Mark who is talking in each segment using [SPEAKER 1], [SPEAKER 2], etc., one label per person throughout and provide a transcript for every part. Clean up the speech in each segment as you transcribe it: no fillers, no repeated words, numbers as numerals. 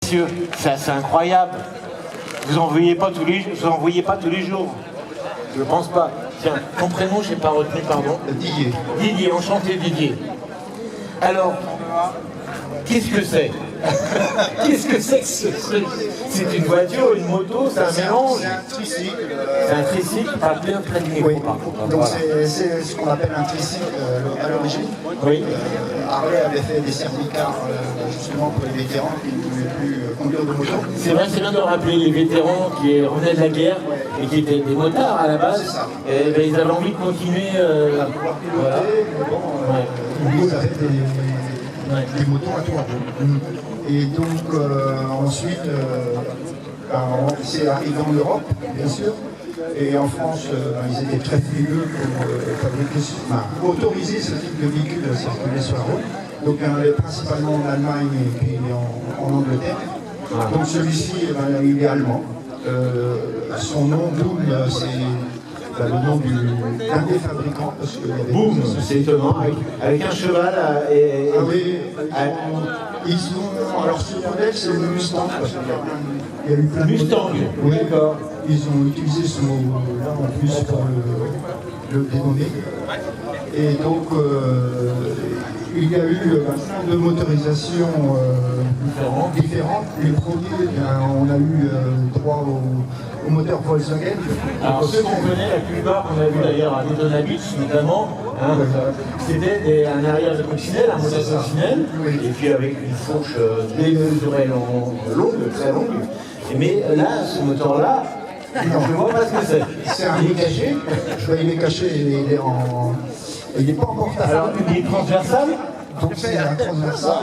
[SPEAKER 1] messieurs, c'est assez incroyable. Vous en voyez pas tous les jours. Je pense pas. Tiens, ton prénom, j'ai pas retenu, pardon.
[SPEAKER 2] Didier.
[SPEAKER 1] Didier, enchanté Didier. Alors, qu'est-ce que c'est? Qu'est-ce que c'est que ce truc? C'est une voiture, une moto, c'est un mélange?
[SPEAKER 2] C'est un tricycle.
[SPEAKER 1] C'est un tricycle, pas bien près du micro,
[SPEAKER 2] Oui.
[SPEAKER 1] par contre.
[SPEAKER 2] Donc
[SPEAKER 1] Voilà.
[SPEAKER 2] c'est ce qu'on appelle un tricycle à l'origine.
[SPEAKER 1] Oui.
[SPEAKER 2] Harley avait fait des certificats justement pour les vétérans qui ne pouvaient plus conduire de moto.
[SPEAKER 1] C'est vrai, c'est bien de rappeler les vétérans qui revenaient de la guerre et qui étaient des motards à la base.
[SPEAKER 2] C'est ça.
[SPEAKER 1] Et ben, ils avaient envie de continuer.
[SPEAKER 2] À pouvoir piloter,
[SPEAKER 1] Voilà.
[SPEAKER 2] mais bon, ils avaient des motos à trois roues. Et donc ensuite, c'est arrivé en Europe, bien sûr. Et en France, ils étaient très frileux pour autoriser ce type de véhicule à circuler sur la route. Donc principalement en Allemagne et puis en Angleterre. Donc celui-ci, il est allemand. Son nom, Boom, c'est le nom d'un des fabricants.
[SPEAKER 1] Boum, c'est étonnant, avec un cheval et...
[SPEAKER 2] Ah oui, ils ont. Alors ce modèle, c'est le Mustang, parce qu'il y a eu plein de
[SPEAKER 1] Mustang,
[SPEAKER 2] modèles. Oui, d'accord. Ils ont utilisé ce mot-là en plus pour le dénommer. Et donc, il y a eu plein de motorisations différentes. Les premiers, on a eu droit au moteur Volkswagen.
[SPEAKER 1] Alors ceux qu'on connaît, la plupart qu'on a vu d'ailleurs à Daytona Beach notamment, hein, c'était un arrière de coccinelle, un moteur de coccinelle, et puis avec une fourche démesurément longue, très longue. Mais là, ce moteur-là, je ne vois pas ce que c'est. Il est caché.
[SPEAKER 2] Il est caché et il n'est pas en porte-à-faux.
[SPEAKER 1] Alors, il est transversal.
[SPEAKER 2] Donc c'est un transversal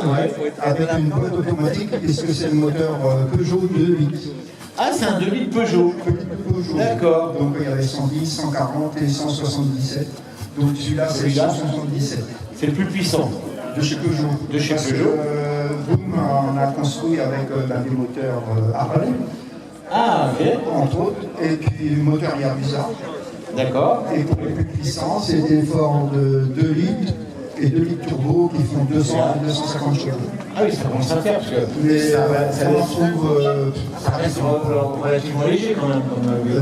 [SPEAKER 2] avec une boîte automatique puisque c'est le moteur Peugeot 2 litres.
[SPEAKER 1] Ah, c'est un 2 litres Peugeot. D'accord.
[SPEAKER 2] Donc il y avait 110, 140 et 177. Donc celui-là c'est le 177.
[SPEAKER 1] C'est le plus puissant.
[SPEAKER 2] De chez Peugeot.
[SPEAKER 1] De chez Peugeot.
[SPEAKER 2] Boom, on a construit avec des moteurs Harley.
[SPEAKER 1] Ah, ok.
[SPEAKER 2] Entre autres. Et puis le moteur Yabusa.
[SPEAKER 1] D'accord.
[SPEAKER 2] Et pour les plus puissants, c'est des forts de 2 litres et 2 litres turbo qui font 200 à 250 chevaux.
[SPEAKER 1] Ah oui, ça commence à faire parce que
[SPEAKER 2] Mais
[SPEAKER 1] ça
[SPEAKER 2] ça
[SPEAKER 1] reste relativement léger quand même.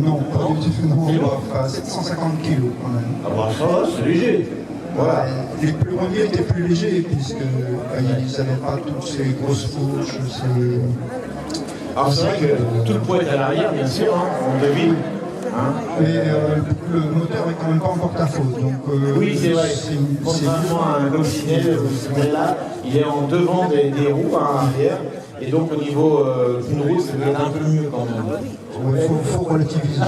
[SPEAKER 2] non, pas du tout. Non, enfin, 750 kilos quand même.
[SPEAKER 1] Ah bah ça va, c'est léger.
[SPEAKER 2] Voilà. Les plus premiers étaient plus légers puisqu'ils n'avaient pas toutes ces grosses fourches.
[SPEAKER 1] Alors c'est vrai que tout le poids est à l'arrière, bien sûr, hein, on devine. Hein.
[SPEAKER 2] Mais le moteur est quand même pas en porte-à-faux.
[SPEAKER 1] Oui, c'est vrai. Contrairement à un coccinelle, celui-là, il est en devant des roues à l'arrière. Et donc au niveau d'une roue, ça doit être un peu mieux quand même.
[SPEAKER 2] Il faut relativiser.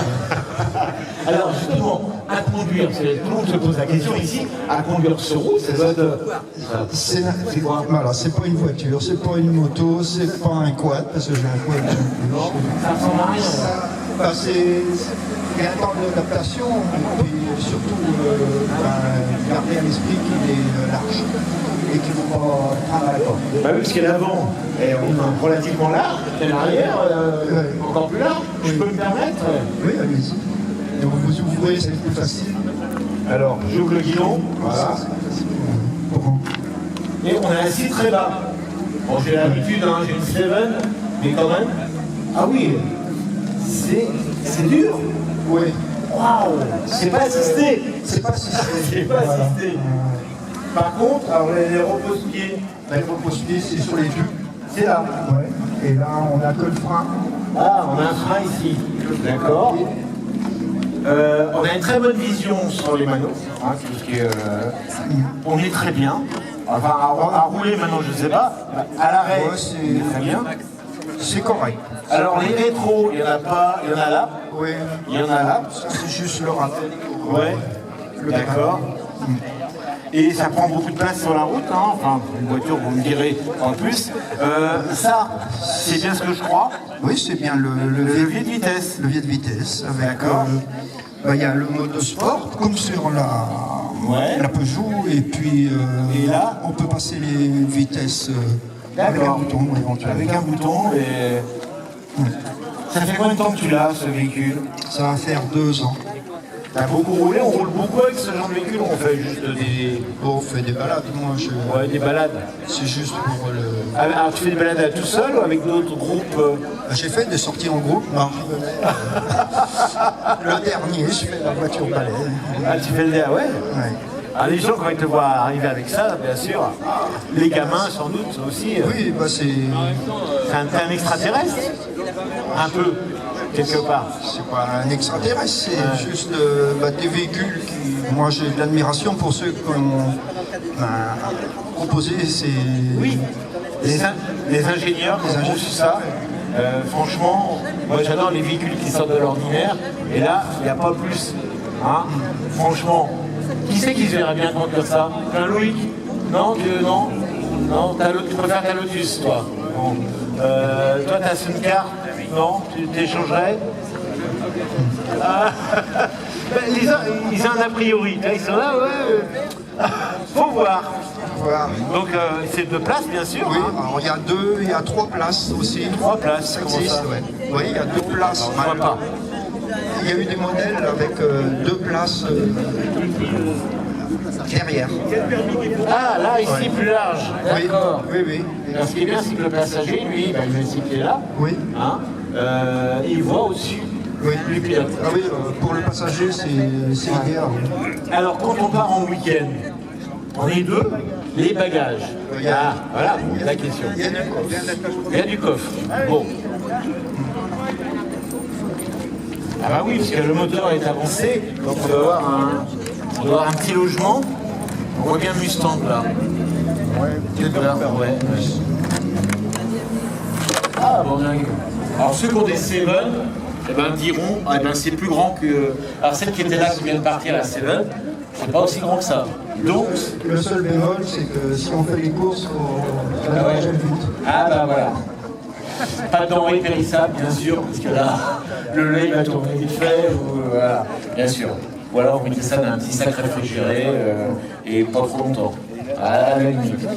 [SPEAKER 1] Alors justement, à conduire, tout le monde se pose la question ici, à conduire sur route, ça doit être...
[SPEAKER 2] C'est quoi? Voilà, c'est pas une voiture, c'est pas une moto, c'est pas un quad, parce que j'ai un quad.
[SPEAKER 1] Non, ça ressemble à rien.
[SPEAKER 2] Il y a un temps d'adaptation, et puis surtout garder à l'esprit qu'il est large et qu'il ne faut pas prendre à la porte.
[SPEAKER 1] Bah oui, parce que l'avant est relativement large, et l'arrière encore plus large. Je peux me permettre?
[SPEAKER 2] Oui, allez-y. Et vous ouvrez, c'est plus facile.
[SPEAKER 1] Alors, j'ouvre le guidon.
[SPEAKER 2] Voilà.
[SPEAKER 1] Et on est assis très bas. Bon, j'ai l'habitude, hein, j'ai une Seven, mais quand même. Ah oui, c'est dur.
[SPEAKER 2] Oui.
[SPEAKER 1] Waouh, c'est pas assisté.
[SPEAKER 2] C'est pas assisté.
[SPEAKER 1] C'est pas assisté. Par contre, alors les repose-pieds.
[SPEAKER 2] Les repose-pieds, c'est sur les tubes.
[SPEAKER 1] C'est là.
[SPEAKER 2] Ouais. Et là, on a que le frein.
[SPEAKER 1] Ah, on a un frein ici. D'accord. On a une très bonne vision sur les manos. Hein, on est très bien. Enfin, à rouler maintenant, je ne sais pas. À l'arrêt, c'est très bien.
[SPEAKER 2] C'est correct.
[SPEAKER 1] Alors, les rétros, il n'y en a pas. Il y en a là.
[SPEAKER 2] Oui.
[SPEAKER 1] Il y en a là.
[SPEAKER 2] Ça, c'est juste le rappel.
[SPEAKER 1] Ouais. D'accord. Et ça prend beaucoup de place sur la route, hein. Enfin, une voiture, vous me direz en plus. Ça, c'est bien ce que je crois.
[SPEAKER 2] Oui, c'est bien le
[SPEAKER 1] levier de vitesse.
[SPEAKER 2] Levier de vitesse.
[SPEAKER 1] D'accord.
[SPEAKER 2] Il y a le mode sport, comme sur la Peugeot, et puis
[SPEAKER 1] et là,
[SPEAKER 2] on peut passer les vitesses avec un bouton éventuellement.
[SPEAKER 1] Avec un bouton et... Ça fait combien de temps que tu l'as, ce véhicule?
[SPEAKER 2] Ça va faire 2 ans.
[SPEAKER 1] T'as beaucoup roulé, on roule beaucoup avec avec ce genre de véhicule ou on fait juste des...
[SPEAKER 2] On fait des balades, moi
[SPEAKER 1] Ouais, des balades.
[SPEAKER 2] c'est juste pour le...
[SPEAKER 1] Alors tu fais des balades tout seul ou avec d'autres groupes
[SPEAKER 2] J'ai fait des sorties en groupe, non. Le dernier, je fais la voiture balai.
[SPEAKER 1] Ah, tu fais le DA, ouais.
[SPEAKER 2] Ouais.
[SPEAKER 1] Alors les gens, quand ils te voient arriver avec ça, bien sûr, les gamins sans doute aussi,
[SPEAKER 2] Oui, bah c'est
[SPEAKER 1] t'es un extraterrestre. Un peu, quelque part.
[SPEAKER 2] pas un extraterrestre, c'est juste des véhicules qui... Moi j'ai de l'admiration pour ceux qui ont proposé ces...
[SPEAKER 1] Oui, les ingénieurs qui ont conçu ça, franchement, moi j'adore les véhicules qui sortent de l'ordinaire, et là, il n'y a pas plus. Hein, franchement, qui c'est qui verrait bien conduire ça? Jean-Louis? Non, non? Non, tu préfères ta Lotus, toi? Bon. Toi, ta Suncar? Non? Tu t'échangerais? Ils ont un a priori, ils sont là, ouais. Faut voir.
[SPEAKER 2] Voilà.
[SPEAKER 1] Donc c'est 2 places bien sûr.
[SPEAKER 2] Oui,
[SPEAKER 1] Hein.
[SPEAKER 2] alors il y a 3 places aussi.
[SPEAKER 1] 3 places,
[SPEAKER 2] Ça
[SPEAKER 1] comment
[SPEAKER 2] existe,
[SPEAKER 1] ça?
[SPEAKER 2] ouais. Oui, il y a 2 places.
[SPEAKER 1] Je vois pas.
[SPEAKER 2] Il y a eu des modèles avec 2 places derrière.
[SPEAKER 1] Ah là ici plus large. D'accord.
[SPEAKER 2] Oui, oui.
[SPEAKER 1] Alors, ce qui est bien c'est que le passager, lui, il met ses pieds là.
[SPEAKER 2] Oui.
[SPEAKER 1] Hein, il voit au-dessus
[SPEAKER 2] Oui.
[SPEAKER 1] du pilote.
[SPEAKER 2] Ah oui, pour le passager, c'est idéal.
[SPEAKER 1] Alors quand on part en week-end, on est 2, les bagages. Ah, voilà, la question.
[SPEAKER 2] Il y a du coffre.
[SPEAKER 1] Il y a du coffre. Bon. Ah bah oui, parce que le moteur est avancé, donc on doit avoir un petit logement. On voit bien Mustang là. Ouais. Ah bon, bien. Alors ceux qui ont des Seven, diront, c'est plus grand que... Alors celle qui était là, qui vient de partir, la Seven, c'est pas aussi grand que ça. Donc...
[SPEAKER 2] Le seul bémol, c'est que si on fait les courses, on va vite.
[SPEAKER 1] Ah bah voilà. Pas de denrées périssables, bien sûr, parce que là, le lait va tourner vite fait, voilà, bien sûr. Ou alors vous mettez ça dans un petit sac réfrigéré et pas trop longtemps. À la limite.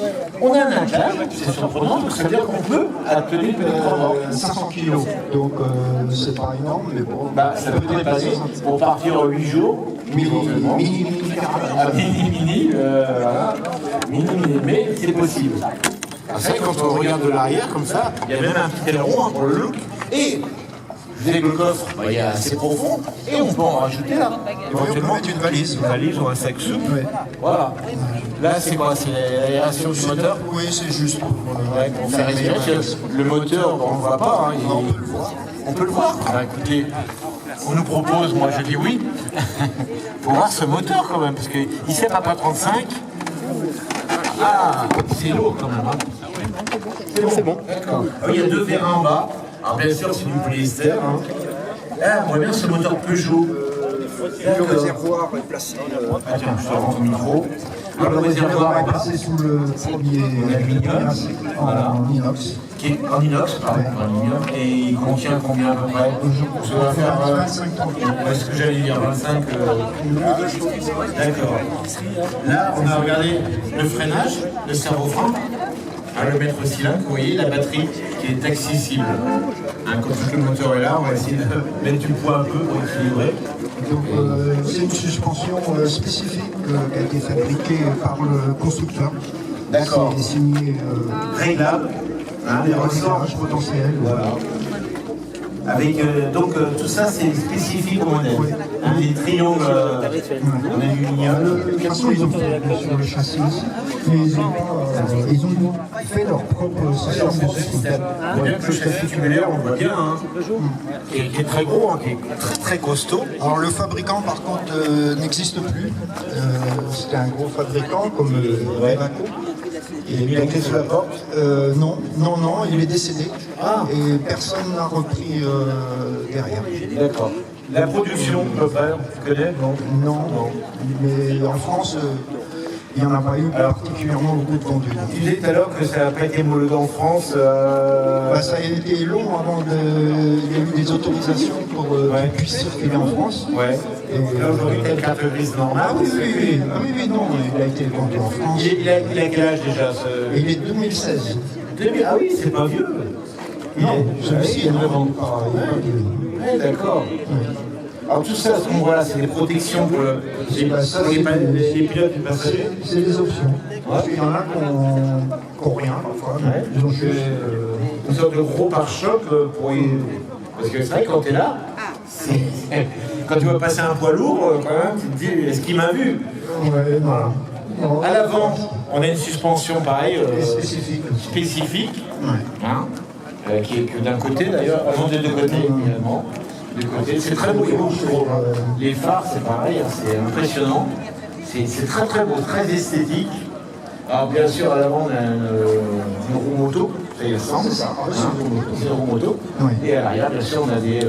[SPEAKER 1] On a un attelage, c'est surprenant, donc ça veut dire qu'on peut atteler peut-être pendant
[SPEAKER 2] 500 kilos, donc c'est pas énorme, mais bon.
[SPEAKER 1] ça peut dépasser pour partir 8 jours.
[SPEAKER 2] Mini caravane.
[SPEAKER 1] Mini, mais c'est possible. Vous savez, quand on regarde de l'arrière comme ça, il y a même un petit aileron pour le look. Et vous avez le coffre, il est assez profond, et on peut en rajouter là.
[SPEAKER 2] Éventuellement, mettre une valise.
[SPEAKER 1] Une valise ou un sac souple.
[SPEAKER 2] Ouais.
[SPEAKER 1] Voilà. Là, c'est quoi? C'est l'aération du moteur?
[SPEAKER 2] Oui, c'est juste pour
[SPEAKER 1] faire respirer. Le moteur, on ne le voit pas. Hein,
[SPEAKER 2] on peut le voir.
[SPEAKER 1] On peut le voir. Écoutez, on nous propose, moi je dis oui, pour voir ce moteur quand même, parce qu'il sait Papa 35. Ah, c'est lourd quand même. Hein. C'est bon. D'accord. Il y a 2 vérins en bas. Alors bien sûr, c'est du polyester. Hein. Là, on voit bien ce moteur Peugeot.
[SPEAKER 2] Le réservoir est placé.
[SPEAKER 1] Tiens, je te rends au micro. Alors, le
[SPEAKER 2] Le réservoir
[SPEAKER 1] réservoir
[SPEAKER 2] est placé sous le premier
[SPEAKER 1] aluminium.
[SPEAKER 2] en inox.
[SPEAKER 1] Qui est en inox, pardon, en aluminium, et il contient combien à peu près? Ça va faire
[SPEAKER 2] 25-30.
[SPEAKER 1] est-ce que j'allais dire 25 D'accord. Là, on a regardé le freinage, le servo-frein, le maître cylindre, vous voyez, la batterie qui est accessible. Hein, comme tout le moteur est là, on va essayer de mettre du poids un peu pour équilibrer.
[SPEAKER 2] Donc c'est une suspension spécifique qui a été fabriquée par le constructeur.
[SPEAKER 1] D'accord.
[SPEAKER 2] C'est signé
[SPEAKER 1] Réglable, hein, les ressorts
[SPEAKER 2] réglage potentiel.
[SPEAKER 1] Voilà. Avec, tout ça, c'est spécifique au modèle. Hein, les triangles en aluminium.
[SPEAKER 2] De toute façon, ils ont fait sur le châssis aussi, mais ils ont fait leur propre système de suspension.
[SPEAKER 1] On voit bien que le châssis tubulaire, on le voit bien, hein, qui est très gros, hein, qui est très très costaud.
[SPEAKER 2] Alors le fabricant par contre n'existe plus. C'était un gros fabricant comme Iveco.
[SPEAKER 1] Il a mis la clé sous la porte.
[SPEAKER 2] Non, il est décédé. Et personne n'a repris derrière.
[SPEAKER 1] D'accord. La production, à peu près, tu connais, non?
[SPEAKER 2] Non. Mais en France, il n'y en a pas eu particulièrement beaucoup de vendus.
[SPEAKER 1] Tu disais tout à l'heure que ça n'a pas été homologué en France.
[SPEAKER 2] Ça a été long avant de... Il y a eu des autorisations pour qu'ils puissent circuler en France.
[SPEAKER 1] Ouais. Et là, aujourd'hui, tu as une carte grise normale.
[SPEAKER 2] Oui, non, il a été vendu en France.
[SPEAKER 1] Il a quel âge déjà
[SPEAKER 2] Et il est 2016.
[SPEAKER 1] Ah oui, c'est pas vieux.
[SPEAKER 2] Non, celui-ci est vraiment pas...
[SPEAKER 1] Ouais, d'accord. Alors tout ça, ce qu'on voit là, c'est des protections pour les pilotes et les passagers.
[SPEAKER 2] C'est des options. Parce qu'il y en a qui n'ont rien parfois.
[SPEAKER 1] Ouais.
[SPEAKER 2] Ils ont juste,
[SPEAKER 1] Une sorte de gros pare-choc pour parce que c'est vrai que quand tu es là, quand tu vas passer un poids lourd, quand même, tu te dis, est-ce qu'il m'a vu?
[SPEAKER 2] ouais, voilà. Non,
[SPEAKER 1] À l'avant, on a une suspension pareil,
[SPEAKER 2] spécifique. Ouais.
[SPEAKER 1] hein, qui est que d'un côté d'ailleurs, non des deux côtés également. C'est très beau, les phares c'est pareil, hein, c'est impressionnant, c'est très très beau, très esthétique. Alors bien sûr à l'avant on a une roue moto, ça y ressemble,
[SPEAKER 2] C'est ça,
[SPEAKER 1] c'est une roue moto,
[SPEAKER 2] Oui.
[SPEAKER 1] et à l'arrière bien sûr on a des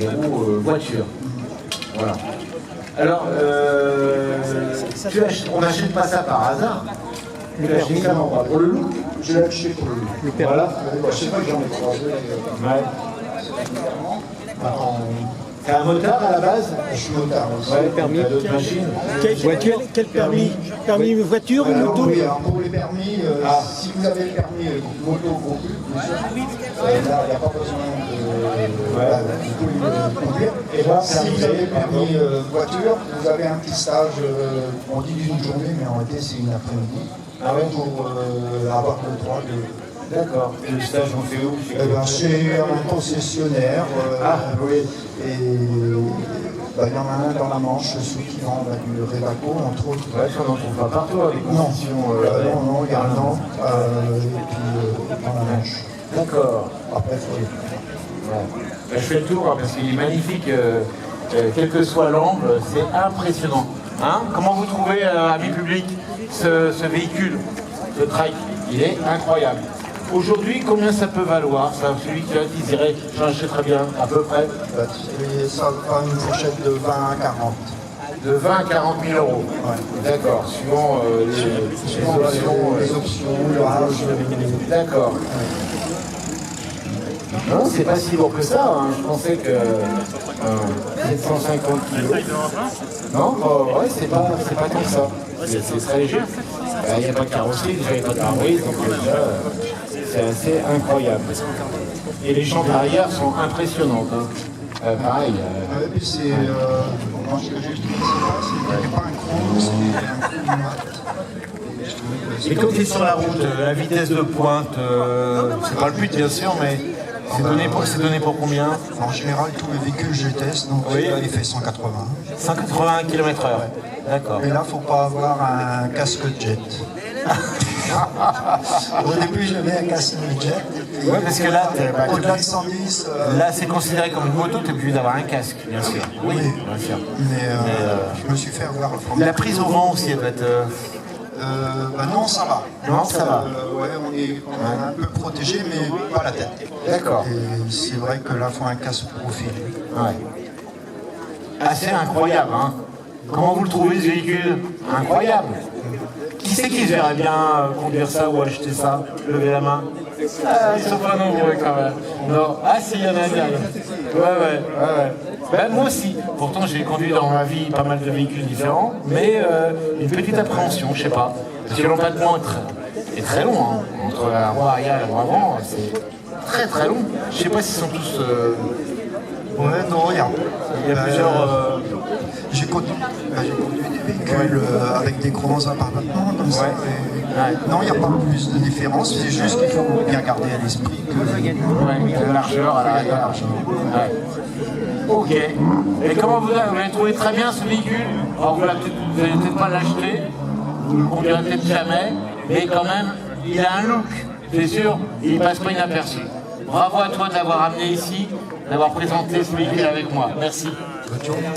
[SPEAKER 1] roues voitures. Voilà. Alors, on n'achète pas ça par hasard. Tu l'as acheté comment? Pour le look?
[SPEAKER 2] Je l'ai acheté pour le permis. Voilà. Je sais pas que j'en ai croisé.
[SPEAKER 1] Ouais. T'as un motard à la base?
[SPEAKER 2] Je suis motard aussi.
[SPEAKER 1] Ouais,
[SPEAKER 3] permis.
[SPEAKER 1] t'as d'autres machines?
[SPEAKER 3] Quel permis? Permis voiture ou moto?
[SPEAKER 2] Oui, alors pour les permis, si vous avez le permis moto gros cul, bien sûr, là, il n'y a pas besoin de conduire.
[SPEAKER 1] Et là,
[SPEAKER 2] Si vous avez le permis voiture, vous avez un petit stage, on dit d'une journée, mais en réalité c'est une après-midi, pour avoir le droit de...
[SPEAKER 1] D'accord. Et le stage, on fait où?
[SPEAKER 2] Chez un concessionnaire.
[SPEAKER 1] Oui.
[SPEAKER 2] Et il y en a un dans la Manche, celui qui vend du Révaco, entre autres.
[SPEAKER 1] Ouais, ça, on n'en trouve pas partout avec des
[SPEAKER 2] Non,
[SPEAKER 1] conditions.
[SPEAKER 2] non, il y a un an, et puis dans la Manche.
[SPEAKER 1] D'accord.
[SPEAKER 2] Après, il faut...
[SPEAKER 1] Ouais. Je fais le tour hein, parce qu'il est magnifique, quel que soit l'angle, c'est impressionnant. Hein, comment vous trouvez, amis public, ce véhicule, ce trike? Il est incroyable. Aujourd'hui, combien ça peut valoir, ça? Celui qui dirait, j'en achèterais bien, à peu près?
[SPEAKER 2] Et ça va une fourchette de 20 à 40.
[SPEAKER 1] De 20 à 40 000 euros.
[SPEAKER 2] Ouais.
[SPEAKER 1] D'accord, suivant
[SPEAKER 2] Les options, l'âge.
[SPEAKER 1] D'accord. Non, c'est pas si lourd que ça, hein. Je pensais que 750 kilos. Non, ouais, c'est pas tant que ça. C'est très léger. Il n'y a pas de carrosserie, déjà il n'y a pas de pare-brise, donc déjà c'est assez incroyable. Et les jantes arrière sont impressionnantes. Hein. Pareil.
[SPEAKER 2] Et puis c'est... moi, ce que j'ai trouvé, c'est pas un chrome, c'est un coup mat.
[SPEAKER 1] Et quand tu es sur la route, la vitesse de pointe, c'est pas le but bien sûr, mais c'est donné pour combien?
[SPEAKER 2] En général, tous les véhicules, je les teste, donc
[SPEAKER 1] Oui.
[SPEAKER 2] là, il fait 180.
[SPEAKER 1] 180 km/h. D'accord.
[SPEAKER 2] Et là, il ne faut pas avoir un casque jet. Au début, je mets un casque jet.
[SPEAKER 1] Ouais, parce que là,
[SPEAKER 2] au-delà de 110.
[SPEAKER 1] Là, c'est considéré comme une moto, tu es obligé d'avoir un casque, bien sûr. Oui, bien sûr.
[SPEAKER 2] Mais je me suis fait avoir le premier.
[SPEAKER 1] La prise au vent aussi, elle va être.
[SPEAKER 2] Non, ça va.
[SPEAKER 1] Non, ça va.
[SPEAKER 2] Ouais, on est un peu protégé, mais pas la tête.
[SPEAKER 1] D'accord.
[SPEAKER 2] Et c'est vrai que là, il faut un casque profil.
[SPEAKER 1] Ouais. Assez incroyable, hein. Comment vous le trouvez ce véhicule? Incroyable. Qui c'est qui se verrait bien conduire ça ou acheter ça? Levez la main. Ah, ils sont pas nombreux quand même. Non. Ah si, il y en a bien. Ouais. Ben, moi aussi. Pourtant, j'ai conduit dans ma vie pas mal de véhicules différents, mais une petite appréhension, je sais pas. Parce que l'empattement est très long. Hein. Entre la roue arrière et la roue avant, c'est très très long. Je sais pas s'ils sont tous...
[SPEAKER 2] Ouais, non, regarde.
[SPEAKER 1] Il y a plusieurs...
[SPEAKER 2] J'ai conduit des véhicules avec des grands appartements comme ça. Et non, il n'y a pas plus de différence, c'est juste qu'il faut bien garder à l'esprit que
[SPEAKER 1] la largeur à l'arrière. Ouais. Ok. Et comment vous avez trouvé très bien ce véhicule? Alors vous n'allez peut-être pas l'acheter, vous ne le conduirez peut-être jamais, mais quand même, il a un look, c'est sûr, il ne passe pas inaperçu. Bravo à toi de l'avoir amené ici, d'avoir présenté ce véhicule avec moi. Merci.
[SPEAKER 2] Bonne journée.